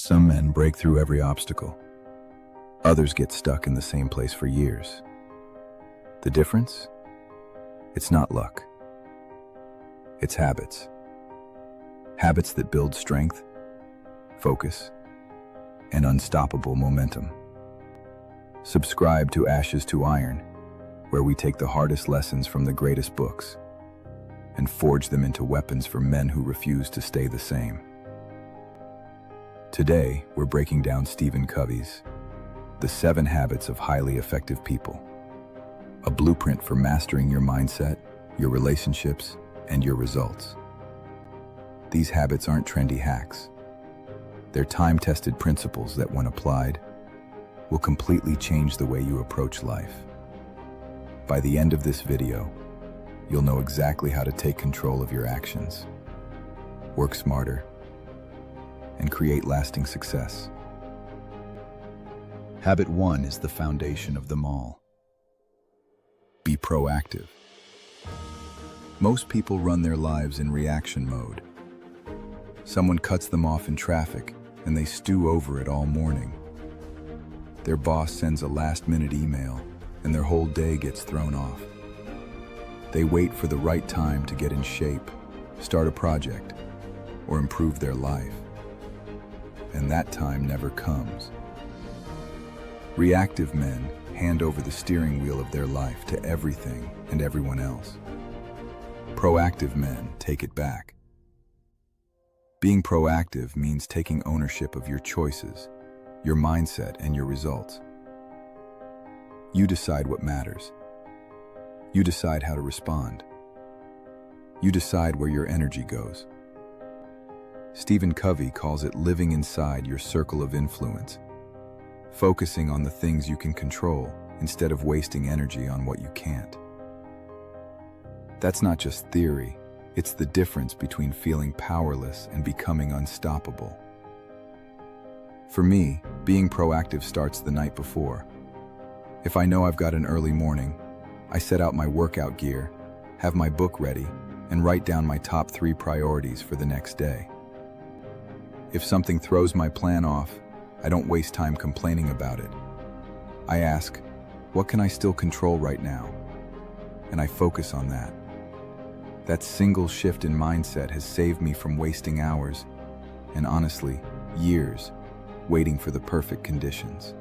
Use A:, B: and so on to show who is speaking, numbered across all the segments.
A: Some men break through every obstacle. Others get stuck in the same place for years. The difference? It's not luck. It's habits. Habits that build strength, focus, and unstoppable momentum. Subscribe to Ashes to Iron, where we take the hardest lessons from the greatest books and forge them into weapons for men who refuse to stay the same. Today, we're breaking down Stephen Covey's The 7 Habits of Highly Effective People, a blueprint for mastering your mindset, your relationships, and your results. These habits aren't trendy hacks. They're time-tested principles that, when applied, will completely change the way you approach life. By the end of this video, you'll know exactly how to take control of your actions, work smarter, and create lasting success. Habit 1 is the foundation of them all. Be proactive. Most people run their lives in reaction mode. Someone cuts them off in traffic, and they stew over it all morning. Their boss sends a last-minute email, and their whole day gets thrown off. They wait for the right time to get in shape, start a project, or improve their life. And that time never comes. Reactive men hand over the steering wheel of their life to everything and everyone else. Proactive men take it back. Being proactive means taking ownership of your choices, your mindset, and your results. You decide what matters. You decide how to respond. You decide where your energy goes. Stephen Covey calls it living inside your circle of influence, focusing on the things you can control instead of wasting energy on what you can't. That's not just theory, it's the difference between feeling powerless and becoming unstoppable. For me, being proactive starts the night before. If I know I've got an early morning, I set out my workout gear, have my book ready, and write down my top 3 priorities for the next day. If something throws my plan off, I don't waste time complaining about it. I ask, what can I still control right now? And I focus on that. That single shift in mindset has saved me from wasting hours, and honestly, years, waiting for the perfect conditions.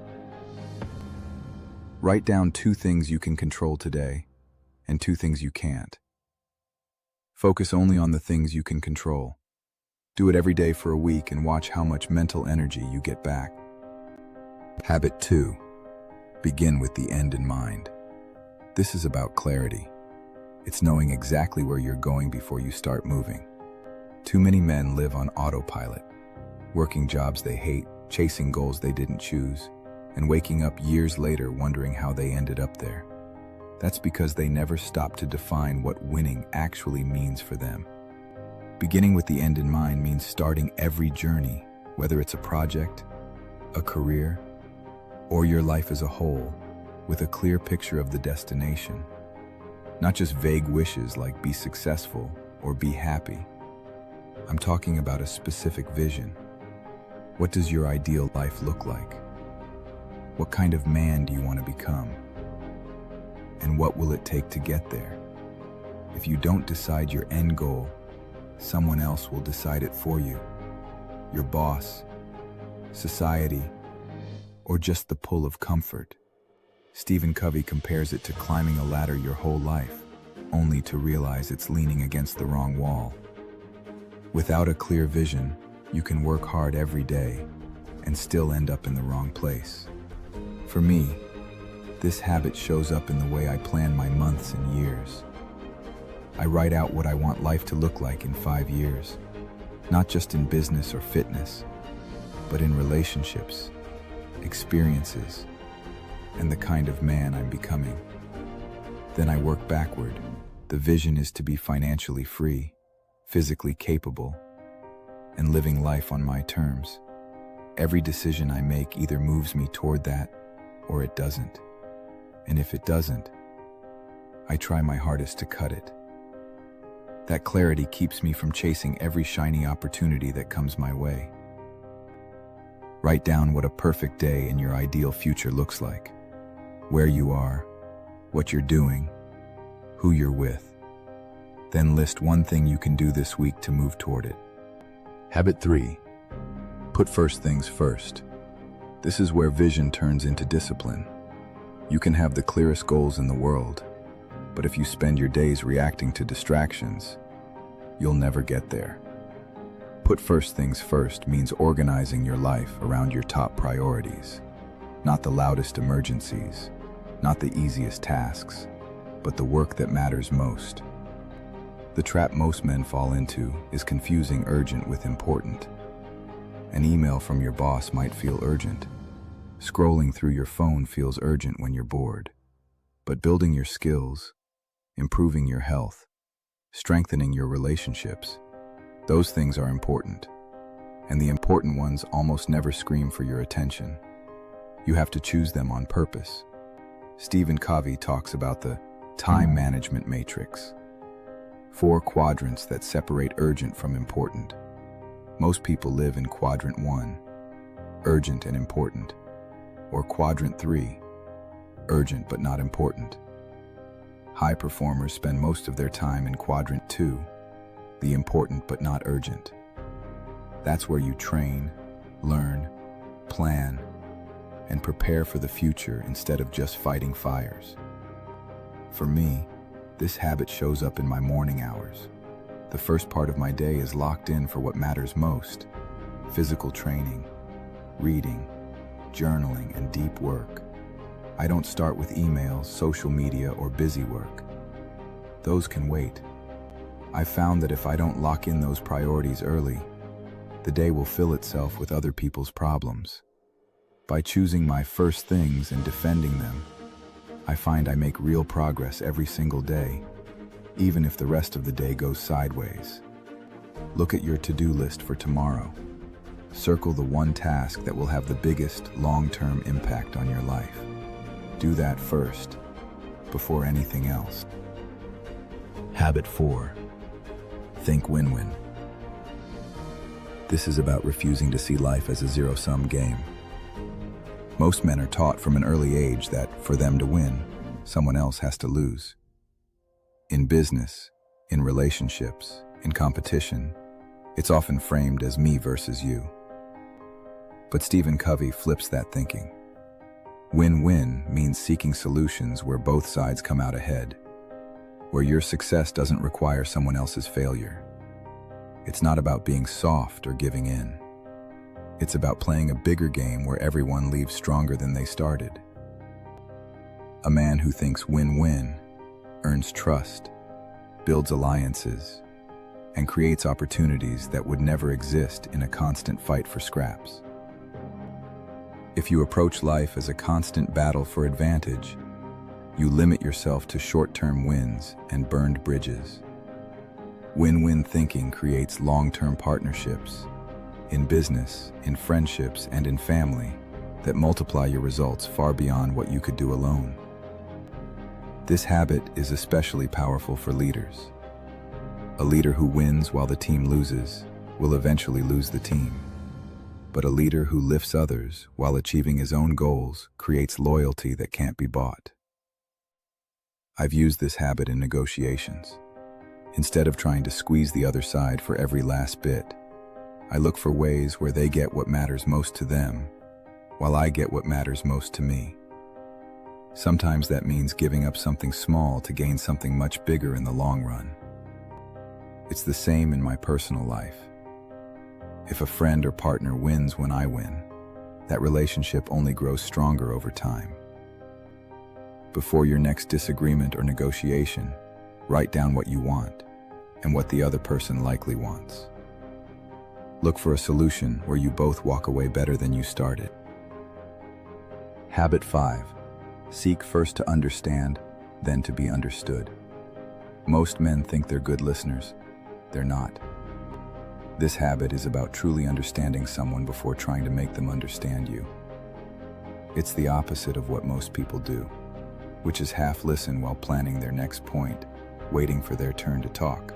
A: Write down 2 things you can control today, and 2 things you can't. Focus only on the things you can control. Do it every day for a week and watch how much mental energy you get back. Habit 2. Begin with the end in mind. This is about clarity. It's knowing exactly where you're going before you start moving. Too many men live on autopilot, working jobs they hate, chasing goals they didn't choose, and waking up years later wondering how they ended up there. That's because they never stopped to define what winning actually means for them. Beginning with the end in mind means starting every journey, whether it's a project, a career, or your life as a whole, with a clear picture of the destination. Not just vague wishes like be successful or be happy. I'm talking about a specific vision. What does your ideal life look like? What kind of man do you want to become? And what will it take to get there? If you don't decide your end goal, someone else will decide it for you. Your boss, society, or just the pull of comfort. Stephen Covey compares it to climbing a ladder your whole life, only to realize it's leaning against the wrong wall. Without a clear vision, you can work hard every day and still end up in the wrong place. For me, this habit shows up in the way I plan my months and years. I write out what I want life to look like in 5 years, not just in business or fitness, but in relationships, experiences, and the kind of man I'm becoming. Then I work backward. The vision is to be financially free, physically capable, and living life on my terms. Every decision I make either moves me toward that or it doesn't. And if it doesn't, I try my hardest to cut it. That clarity keeps me from chasing every shiny opportunity that comes my way. Write down what a perfect day in your ideal future looks like. Where you are, what you're doing, who you're with. Then list one thing you can do this week to move toward it. Habit 3. Put first things first. This is where vision turns into discipline. You can have the clearest goals in the world, but if you spend your days reacting to distractions, you'll never get there. Put first things first means organizing your life around your top priorities. Not the loudest emergencies, not the easiest tasks, but the work that matters most. The trap most men fall into is confusing urgent with important. An email from your boss might feel urgent. Scrolling through your phone feels urgent when you're bored. But building your skills, improving your health, strengthening your relationships, those things are important. And the important ones almost never scream for your attention. You have to choose them on purpose. Covey talks about the time management matrix. 4 quadrants that separate urgent from important. Most people live in quadrant 1, urgent and important, or quadrant 3, urgent but not important. High performers spend most of their time in quadrant 2, the important but not urgent. That's where you train, learn, plan, and prepare for the future instead of just fighting fires. For me, this habit shows up in my morning hours. The first part of my day is locked in for what matters most: physical training, reading, journaling, and deep work. I don't start with emails, social media, or busy work. Those can wait. I've found that if I don't lock in those priorities early, the day will fill itself with other people's problems. By choosing my first things and defending them, I find I make real progress every single day, even if the rest of the day goes sideways. Look at your to-do list for tomorrow. Circle the one task that will have the biggest long-term impact on your life. Do that first, before anything else. Habit 4. Think win-win. This is about refusing to see life as a zero-sum game. Most men are taught from an early age that, for them to win, someone else has to lose. In business, in relationships, in competition, it's often framed as me versus you. But Covey flips that thinking. Win-win means seeking solutions where both sides come out ahead, where your success doesn't require someone else's failure. It's not about being soft or giving in. It's about playing a bigger game where everyone leaves stronger than they started. A man who thinks win-win earns trust, builds alliances, and creates opportunities that would never exist in a constant fight for scraps. If you approach life as a constant battle for advantage, you limit yourself to short-term wins and burned bridges. Win-win thinking creates long-term partnerships, in business, in friendships, and in family, that multiply your results far beyond what you could do alone. This habit is especially powerful for leaders. A leader who wins while the team loses will eventually lose the team. But a leader who lifts others while achieving his own goals creates loyalty that can't be bought. I've used this habit in negotiations. Instead of trying to squeeze the other side for every last bit, I look for ways where they get what matters most to them, while I get what matters most to me. Sometimes that means giving up something small to gain something much bigger in the long run. It's the same in my personal life. If a friend or partner wins when I win, that relationship only grows stronger over time. Before your next disagreement or negotiation, write down what you want and what the other person likely wants. Look for a solution where you both walk away better than you started. Habit 5. Seek first to understand, then to be understood. Most men think they're good listeners. They're not. This habit is about truly understanding someone before trying to make them understand you. It's the opposite of what most people do, which is half listen while planning their next point, waiting for their turn to talk.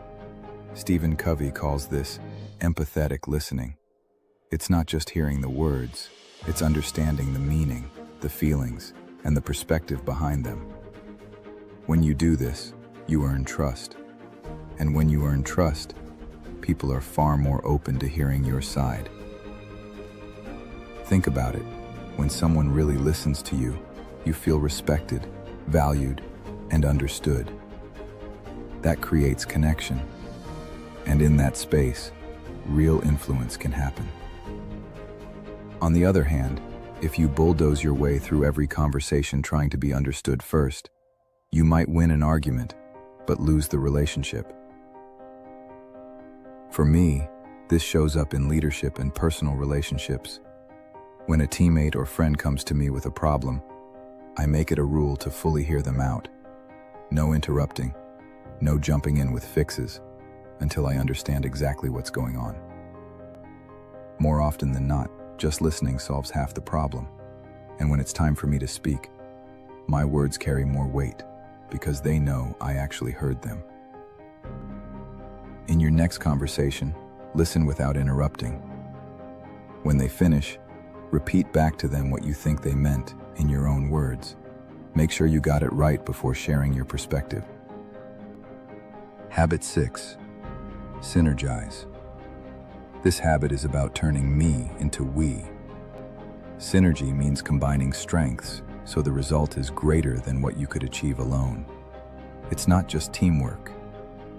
A: Covey calls this empathetic listening. It's not just hearing the words, It's understanding the meaning, the feelings, and the perspective behind them. When you do this, you earn trust. And when you earn trust, people are far more open to hearing your side. Think about it. When someone really listens to you, you feel respected, valued, and understood. That creates connection. And in that space, real influence can happen. On the other hand, if you bulldoze your way through every conversation trying to be understood first, you might win an argument, but lose the relationship. For me, this shows up in leadership and personal relationships. When a teammate or friend comes to me with a problem, I make it a rule to fully hear them out. No interrupting, no jumping in with fixes, until I understand exactly what's going on. More often than not, just listening solves half the problem. And when it's time for me to speak, my words carry more weight because they know I actually heard them. In your next conversation, listen without interrupting. When they finish, repeat back to them what you think they meant in your own words. Make sure you got it right before sharing your perspective. Habit 6. Synergize. This habit is about turning me into we. Synergy means combining strengths so the result is greater than what you could achieve alone. It's not just teamwork.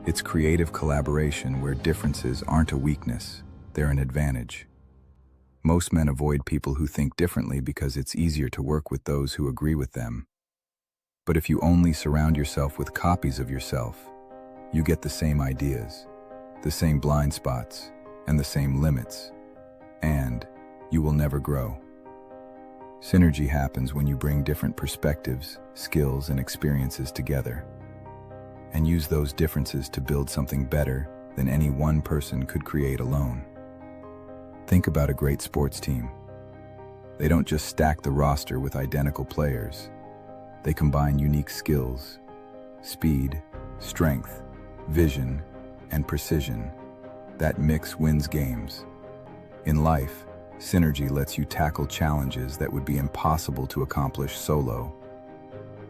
A: It's creative collaboration where differences aren't a weakness, they're an advantage. Most men avoid people who think differently because it's easier to work with those who agree with them. But if you only surround yourself with copies of yourself, you get the same ideas, the same blind spots, and the same limits, and you will never grow. Synergy happens when you bring different perspectives, skills, and experiences together, and use those differences to build something better than any one person could create alone. Think about a great sports team. They don't just stack the roster with identical players. They combine unique skills, speed, strength, vision, and precision. That mix wins games. In life, synergy lets you tackle challenges that would be impossible to accomplish solo.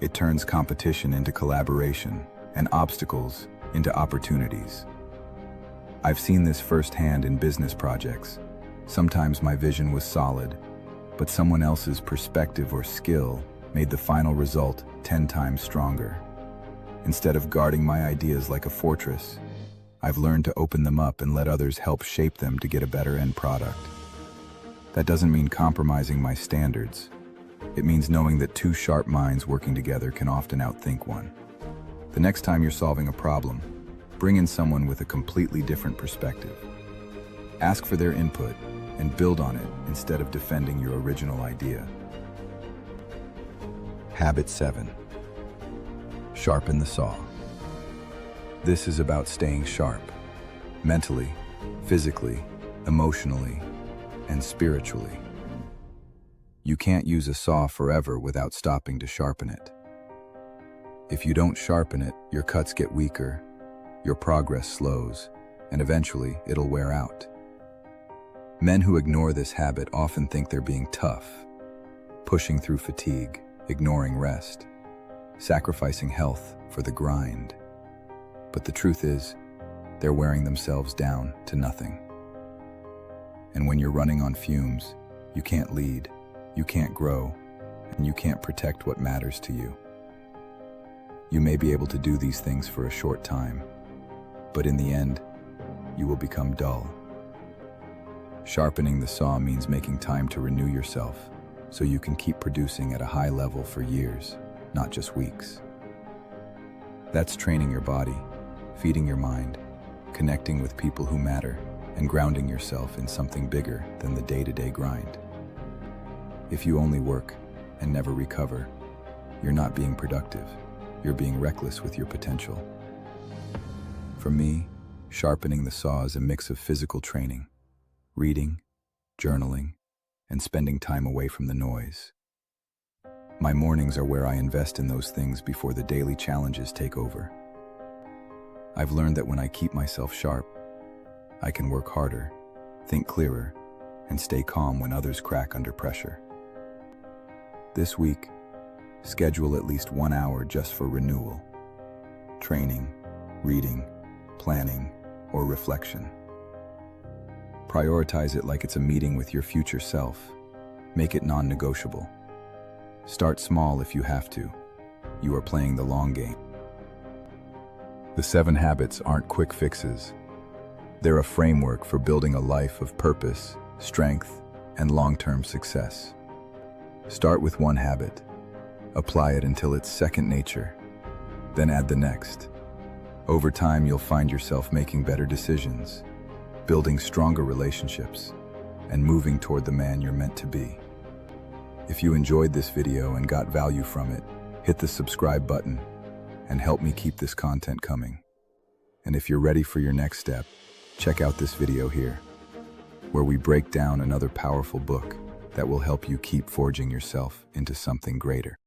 A: It turns competition into collaboration and obstacles into opportunities. I've seen this firsthand in business projects. Sometimes my vision was solid, but someone else's perspective or skill made the final result 10 times stronger. Instead of guarding my ideas like a fortress, I've learned to open them up and let others help shape them to get a better end product. That doesn't mean compromising my standards. It means knowing that two sharp minds working together can often outthink one. The next time you're solving a problem, bring in someone with a completely different perspective. Ask for their input and build on it instead of defending your original idea. Habit 7. Sharpen the saw. This is about staying sharp, mentally, physically, emotionally, and spiritually. You can't use a saw forever without stopping to sharpen it. If you don't sharpen it, your cuts get weaker, your progress slows, and eventually it'll wear out. Men who ignore this habit often think they're being tough, pushing through fatigue, ignoring rest, sacrificing health for the grind. But the truth is, they're wearing themselves down to nothing. And when you're running on fumes, you can't lead, you can't grow, and you can't protect what matters to you. You may be able to do these things for a short time, but in the end, you will become dull. Sharpening the saw means making time to renew yourself so you can keep producing at a high level for years, not just weeks. That's training your body, feeding your mind, connecting with people who matter, and grounding yourself in something bigger than the day-to-day grind. If you only work and never recover, you're not being productive. You're being reckless with your potential. For me, sharpening the saw is a mix of physical training, reading, journaling, and spending time away from the noise. My mornings are where I invest in those things before the daily challenges take over. I've learned that when I keep myself sharp, I can work harder, think clearer, and stay calm when others crack under pressure. This week, schedule at least 1 hour just for renewal, training, reading, planning, or reflection. Prioritize it like it's a meeting with your future self. Make it non-negotiable. Start small if you have to. You are playing the long game. The 7 habits aren't quick fixes. They're a framework for building a life of purpose, strength, and long-term success. Start with 1 habit. Apply it until it's second nature. Then add the next. Over time, you'll find yourself making better decisions, building stronger relationships, and moving toward the man you're meant to be. If you enjoyed this video and got value from it, hit the subscribe button and help me keep this content coming. And if you're ready for your next step, check out this video here, where we break down another powerful book that will help you keep forging yourself into something greater.